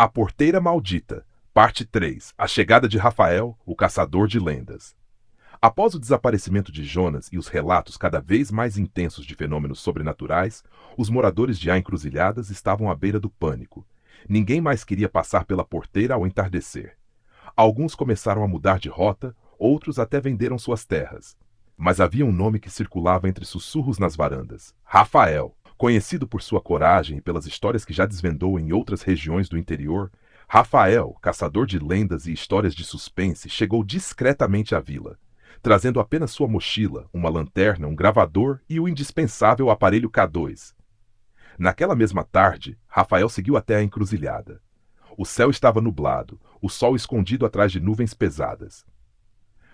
A Porteira Maldita, Parte 3. A chegada de Rafael, o caçador de lendas. Após o desaparecimento de Jonas e os relatos cada vez mais intensos de fenômenos sobrenaturais, os moradores de A Encruzilhadas estavam à beira do pânico. Ninguém mais queria passar pela porteira ao entardecer. Alguns começaram a mudar de rota, outros até venderam suas terras. Mas havia um nome que circulava entre sussurros nas varandas: Rafael. Conhecido por sua coragem e pelas histórias que já desvendou em outras regiões do interior, Rafael, caçador de lendas e histórias de suspense, chegou discretamente à vila, trazendo apenas sua mochila, uma lanterna, um gravador e o indispensável aparelho K2. Naquela mesma tarde, Rafael seguiu até a encruzilhada. O céu estava nublado, o sol escondido atrás de nuvens pesadas.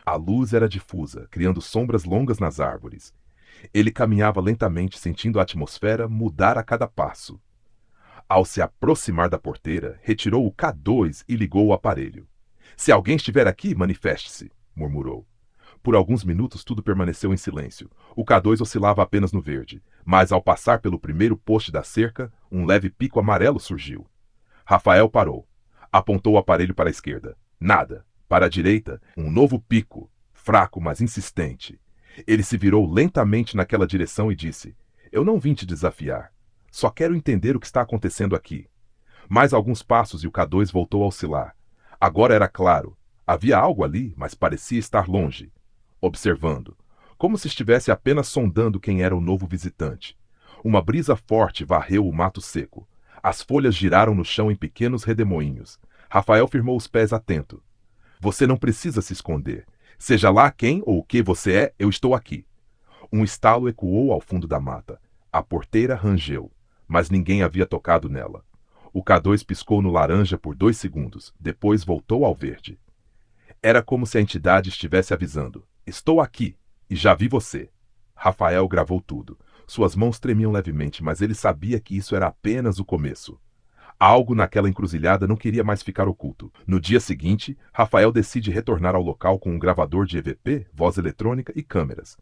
A luz era difusa, criando sombras longas nas árvores. Ele caminhava lentamente, sentindo a atmosfera mudar a cada passo. Ao se aproximar da porteira, retirou o K2 e ligou o aparelho. "Se alguém estiver aqui, manifeste-se", murmurou. Por alguns minutos tudo permaneceu em silêncio. O K2 oscilava apenas no verde, mas ao passar pelo primeiro poste da cerca, um leve pico amarelo surgiu. Rafael parou. Apontou o aparelho para a esquerda. Nada. Para a direita, um novo pico, fraco, mas insistente. Ele se virou lentamente naquela direção e disse: "Eu não vim te desafiar. Só quero entender o que está acontecendo aqui." Mais alguns passos e o K2 voltou a oscilar. Agora era claro. Havia algo ali, mas parecia estar longe. Observando. Como se estivesse apenas sondando quem era o novo visitante. Uma brisa forte varreu o mato seco. As folhas giraram no chão em pequenos redemoinhos. Rafael firmou os pés atento. "Você não precisa se esconder. Seja lá quem ou o que você é, eu estou aqui." Um estalo ecoou ao fundo da mata. A porteira rangeu, mas ninguém havia tocado nela. O K2 piscou no laranja por 2 segundos, depois voltou ao verde. Era como se a entidade estivesse avisando: "Estou aqui, e já vi você." Rafael gravou tudo. Suas mãos tremiam levemente, mas ele sabia que isso era apenas o começo. Algo naquela encruzilhada não queria mais ficar oculto. No dia seguinte, Rafael decide retornar ao local com um gravador de EVP, voz eletrônica e câmeras.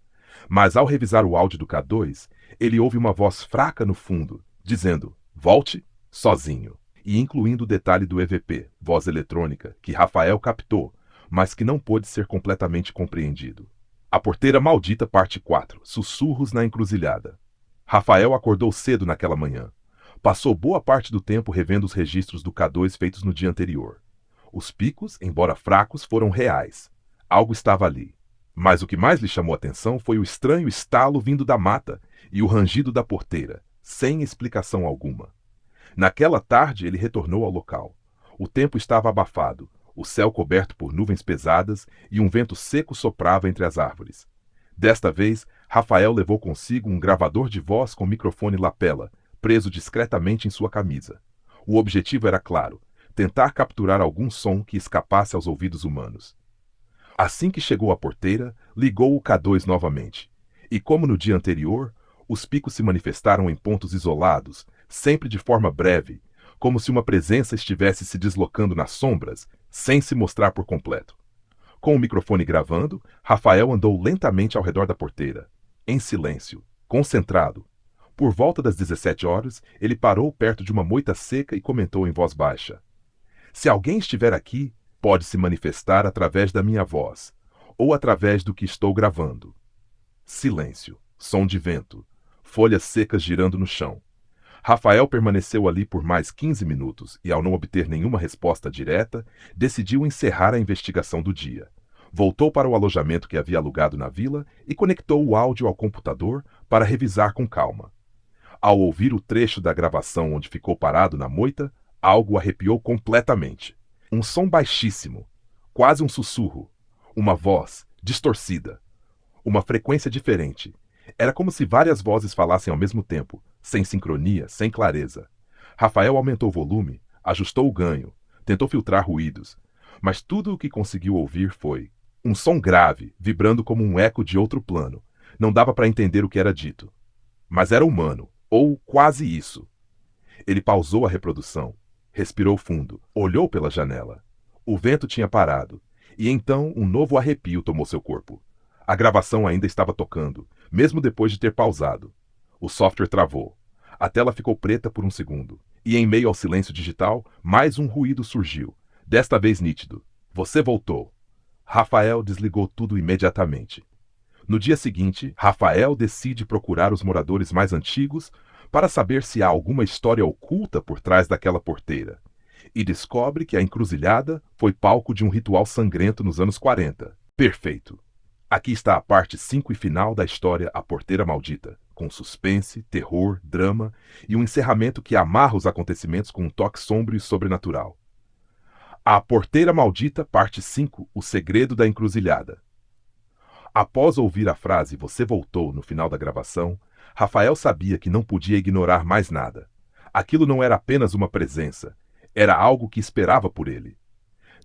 Mas ao revisar o áudio do K2, ele ouve uma voz fraca no fundo, dizendo: "Volte sozinho", e incluindo o detalhe do EVP, voz eletrônica, que Rafael captou, mas que não pôde ser completamente compreendido. A Porteira Maldita, Parte 4. Sussurros na Encruzilhada. Rafael acordou cedo naquela manhã. Passou boa parte do tempo revendo os registros do K2 feitos no dia anterior. Os picos, embora fracos, foram reais. Algo estava ali. Mas o que mais lhe chamou a atenção foi o estranho estalo vindo da mata e o rangido da porteira, sem explicação alguma. Naquela tarde ele retornou ao local. O tempo estava abafado, o céu coberto por nuvens pesadas e um vento seco soprava entre as árvores. Desta vez, Rafael levou consigo um gravador de voz com microfone lapela, preso discretamente em sua camisa. O objetivo era claro: tentar capturar algum som que escapasse aos ouvidos humanos. Assim que chegou à porteira, ligou o K2 novamente. E como no dia anterior, os picos se manifestaram em pontos isolados, sempre de forma breve, como se uma presença estivesse se deslocando nas sombras, sem se mostrar por completo. Com o microfone gravando, Rafael andou lentamente ao redor da porteira, em silêncio, concentrado. Por volta das 17 horas, ele parou perto de uma moita seca e comentou em voz baixa: "Se alguém estiver aqui, pode se manifestar através da minha voz, ou através do que estou gravando." Silêncio, som de vento, folhas secas girando no chão. Rafael permaneceu ali por mais 15 minutos e, ao não obter nenhuma resposta direta, decidiu encerrar a investigação do dia. Voltou para o alojamento que havia alugado na vila e conectou o áudio ao computador para revisar com calma. Ao ouvir o trecho da gravação onde ficou parado na moita, algo o arrepiou completamente. Um som baixíssimo, quase um sussurro. Uma voz, distorcida. Uma frequência diferente. Era como se várias vozes falassem ao mesmo tempo, sem sincronia, sem clareza. Rafael aumentou o volume, ajustou o ganho, tentou filtrar ruídos, mas tudo o que conseguiu ouvir foi um som grave, vibrando como um eco de outro plano. Não dava para entender o que era dito. Mas era humano, ou quase isso. Ele pausou a reprodução, respirou fundo, olhou pela janela. O vento tinha parado, e então um novo arrepio tomou seu corpo. A gravação ainda estava tocando, mesmo depois de ter pausado. O software travou. A tela ficou preta por um segundo, E em meio ao silêncio digital, mais um ruído surgiu, desta vez nítido. Você voltou. Rafael desligou tudo imediatamente. No dia seguinte, Rafael decide procurar os moradores mais antigos para saber se há alguma história oculta por trás daquela porteira. E descobre que a encruzilhada foi palco de um ritual sangrento nos anos 40. Perfeito! Aqui está a parte 5 e final da história A Porteira Maldita, com suspense, terror, drama e um encerramento que amarra os acontecimentos com um toque sombrio e sobrenatural. A Porteira Maldita, parte 5, O Segredo da Encruzilhada. Após ouvir a frase "Você voltou" no final da gravação, Rafael sabia que não podia ignorar mais nada. Aquilo não era apenas uma presença, era algo que esperava por ele.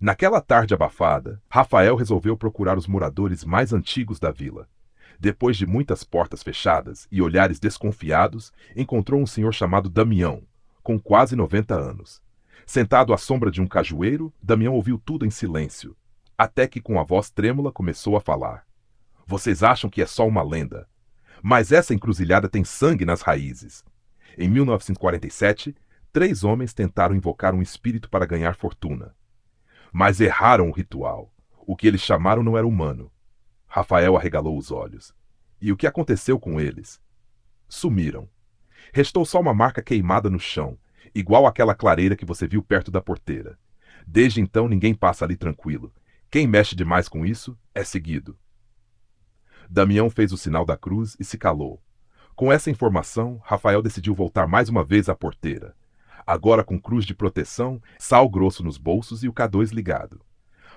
Naquela tarde abafada, Rafael resolveu procurar os moradores mais antigos da vila. Depois de muitas portas fechadas e olhares desconfiados, encontrou um senhor chamado Damião, com quase 90 anos. Sentado à sombra de um cajueiro, Damião ouviu tudo em silêncio, até que com a voz trêmula começou a falar. Vocês acham que é só uma lenda, mas essa encruzilhada tem sangue nas raízes. Em 1947, 3 homens tentaram invocar um espírito para ganhar fortuna. Mas erraram o ritual. O que eles chamaram não era humano. Rafael arregalou os olhos. E o que aconteceu com eles? Sumiram. Restou só uma marca queimada no chão, igual àquela clareira que você viu perto da porteira. Desde então ninguém passa ali tranquilo. Quem mexe demais com isso é seguido. Damião fez o sinal da cruz e se calou. Com essa informação, Rafael decidiu voltar mais uma vez à porteira. Agora com cruz de proteção, sal grosso nos bolsos e o K2 ligado.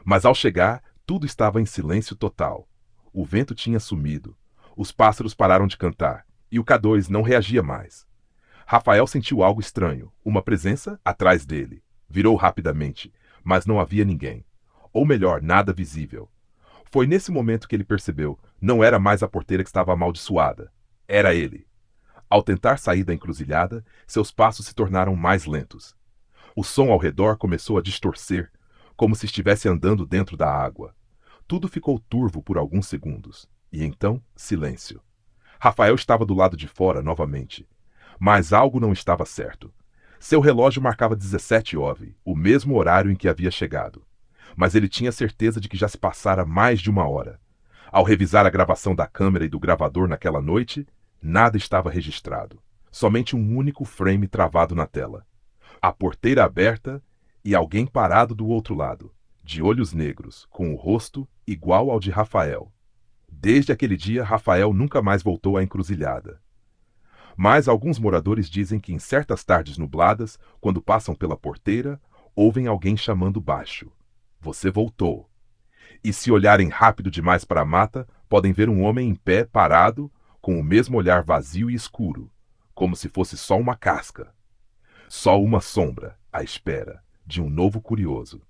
Mas ao chegar, tudo estava em silêncio total. O vento tinha sumido. Os pássaros pararam de cantar, e o K2 não reagia mais. Rafael sentiu algo estranho, uma presença atrás dele. Virou rapidamente, mas não havia ninguém. Ou melhor, nada visível. Foi nesse momento que ele percebeu, não era mais a porteira que estava amaldiçoada. Era ele. Ao tentar sair da encruzilhada, seus passos se tornaram mais lentos. O som ao redor começou a distorcer, como se estivesse andando dentro da água. Tudo ficou turvo por alguns segundos. E então, silêncio. Rafael estava do lado de fora novamente. Mas algo não estava certo. Seu relógio marcava 17h, o mesmo horário em que havia chegado. Mas ele tinha certeza de que já se passara mais de 1 hora. Ao revisar a gravação da câmera e do gravador naquela noite, nada estava registrado. Somente um único frame travado na tela. A porteira aberta e alguém parado do outro lado, de olhos negros, com o rosto igual ao de Rafael. Desde aquele dia, Rafael nunca mais voltou à encruzilhada. Mas alguns moradores dizem que em certas tardes nubladas, quando passam pela porteira, ouvem alguém chamando baixo. Você voltou. E se olharem rápido demais para a mata, podem ver um homem em pé, parado, com o mesmo olhar vazio e escuro, como se fosse só uma casca. Só uma sombra, à espera de um novo curioso.